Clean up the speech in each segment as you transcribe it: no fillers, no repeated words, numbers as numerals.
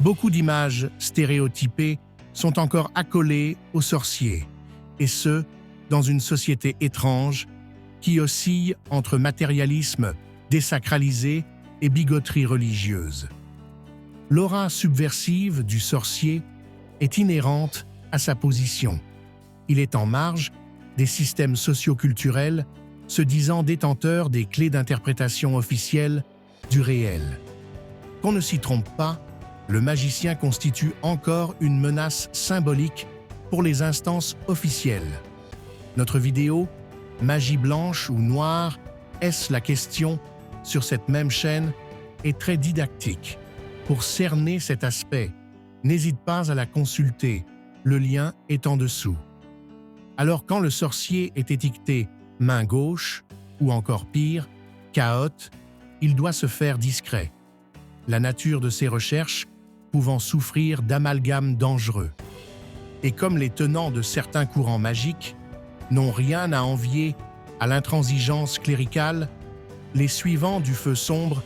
Beaucoup d'images stéréotypées sont encore accolées aux sorciers, et ce, dans une société étrange qui oscille entre matérialisme désacralisé et bigoterie religieuse. L'aura subversive du sorcier est inhérente à sa position. Il est en marge des systèmes socio-culturels, se disant détenteur des clés d'interprétation officielles du réel. Qu'on ne s'y trompe pas, le magicien constitue encore une menace symbolique pour les instances officielles. Notre vidéo « Magie blanche ou noire » est-ce la question sur cette même chaîne est très didactique. Pour cerner cet aspect, n'hésite pas à la consulter, le lien est en dessous. Alors quand le sorcier est étiqueté « main gauche » ou encore pire, « chaote », il doit se faire discret. La nature de ses recherches pouvant souffrir d'amalgames dangereux. Et comme les tenants de certains courants magiques n'ont rien à envier à l'intransigeance cléricale, les suivants du feu sombre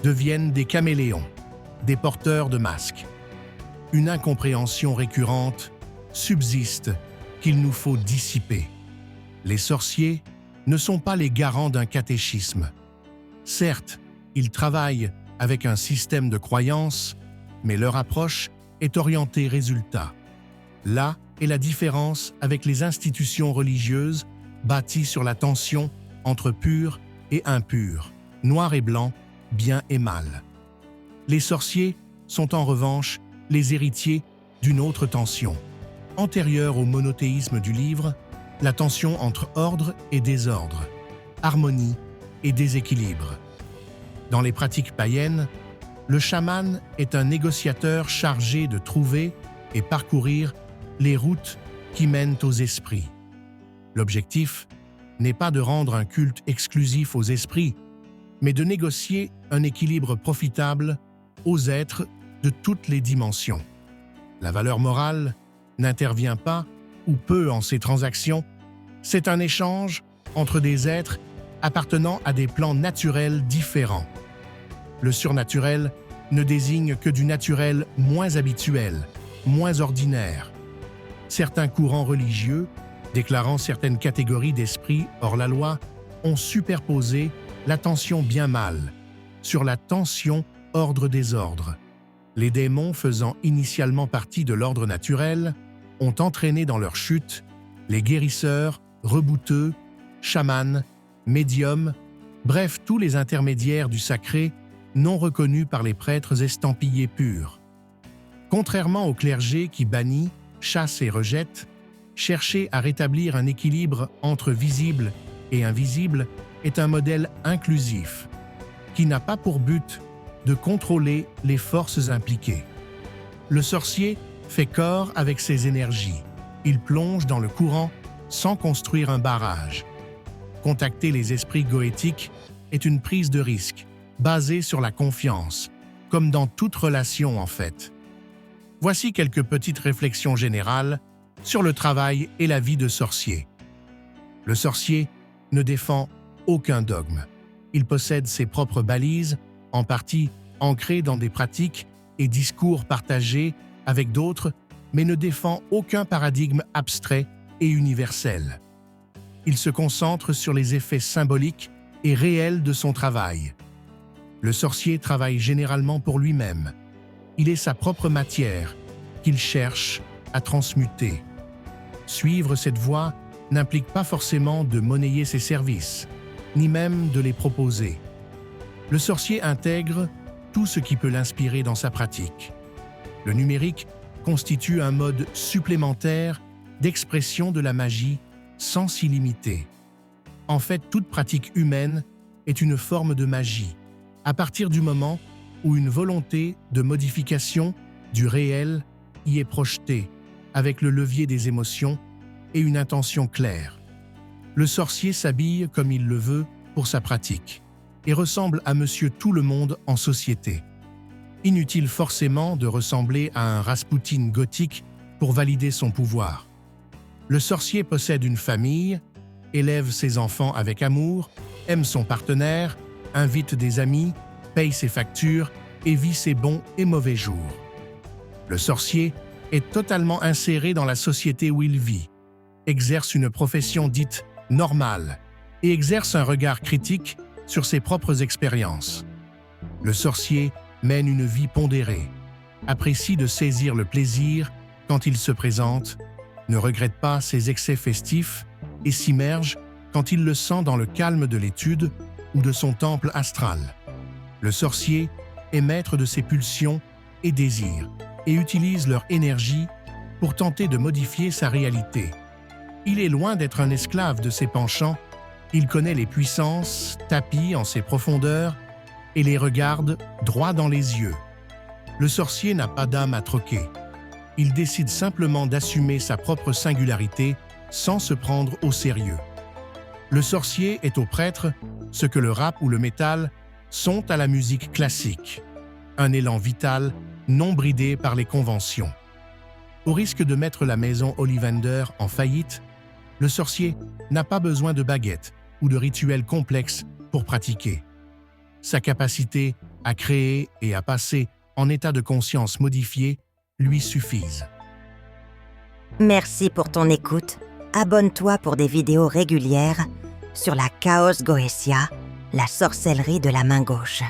deviennent des caméléons, des porteurs de masques. Une incompréhension récurrente subsiste qu'il nous faut dissiper. Les sorciers ne sont pas les garants d'un catéchisme. Certes, ils travaillent avec un système de croyances, mais leur approche est orientée résultat. Là est la différence avec les institutions religieuses bâties sur la tension entre pur et impur, noir et blanc, bien et mal. Les sorciers sont en revanche les héritiers d'une autre tension. Antérieure au monothéisme du livre, la tension entre ordre et désordre, harmonie et déséquilibre. Dans les pratiques païennes, le chaman est un négociateur chargé de trouver et parcourir les routes qui mènent aux esprits. L'objectif n'est pas de rendre un culte exclusif aux esprits, mais de négocier un équilibre profitable aux êtres de toutes les dimensions. La valeur morale n'intervient pas ou peu en ces transactions, c'est un échange entre des êtres appartenant à des plans naturels différents. Le surnaturel ne désigne que du naturel moins habituel, moins ordinaire. Certains courants religieux, déclarant certaines catégories d'esprits hors la loi, ont superposé la tension bien-mal sur la tension ordre-désordre. Les démons faisant initialement partie de l'ordre naturel ont entraîné dans leur chute les guérisseurs, rebouteux, chamans, médiums, bref tous les intermédiaires du sacré non reconnus par les prêtres estampillés purs. Contrairement au clergé qui bannit, chasse et rejette, chercher à rétablir un équilibre entre visible et invisible est un modèle inclusif, qui n'a pas pour but de contrôler les forces impliquées. Le sorcier fait corps avec ses énergies. Il plonge dans le courant sans construire un barrage. Contacter les esprits goétiques est une prise de risque, basée sur la confiance, comme dans toute relation en fait. Voici quelques petites réflexions générales sur le travail et la vie de sorcier. Le sorcier ne défend aucun dogme. Il possède ses propres balises, en partie ancrées dans des pratiques et discours partagés avec d'autres, mais ne défend aucun paradigme abstrait et universel. Il se concentre sur les effets symboliques et réels de son travail. Le sorcier travaille généralement pour lui-même. Il est sa propre matière qu'il cherche à transmuter. Suivre cette voie n'implique pas forcément de monnayer ses services, ni même de les proposer. Le sorcier intègre tout ce qui peut l'inspirer dans sa pratique. Le numérique constitue un mode supplémentaire d'expression de la magie sans s'y limiter. En fait, toute pratique humaine est une forme de magie, à partir du moment où une volonté de modification du réel y est projetée, avec le levier des émotions et une intention claire. Le sorcier s'habille comme il le veut pour sa pratique et ressemble à Monsieur Tout-le-Monde en société. Inutile forcément de ressembler à un Rasputin gothique pour valider son pouvoir. Le sorcier possède une famille, élève ses enfants avec amour, aime son partenaire, invite des amis, paye ses factures et vit ses bons et mauvais jours. Le sorcier est totalement inséré dans la société où il vit, exerce une profession dite normale et exerce un regard critique sur ses propres expériences. Le sorcier mène une vie pondérée, apprécie de saisir le plaisir quand il se présente, ne regrette pas ses excès festifs et s'immerge quand il le sent dans le calme de l'étude ou de son temple astral. Le sorcier est maître de ses pulsions et désirs et utilise leur énergie pour tenter de modifier sa réalité. Il est loin d'être un esclave de ses penchants, il connaît les puissances, tapit en ses profondeurs et les regarde droit dans les yeux. Le sorcier n'a pas d'âme à troquer. Il décide simplement d'assumer sa propre singularité sans se prendre au sérieux. Le sorcier est au prêtre ce que le rap ou le métal sont à la musique classique. Un élan vital, non bridé par les conventions. Au risque de mettre la maison Ollivander en faillite, le sorcier n'a pas besoin de baguettes ou de rituels complexes pour pratiquer. Sa capacité à créer et à passer en état de conscience modifié lui suffisent. Merci pour ton écoute. Abonne-toi pour des vidéos régulières sur la Chaos Goetia, la sorcellerie de la main gauche.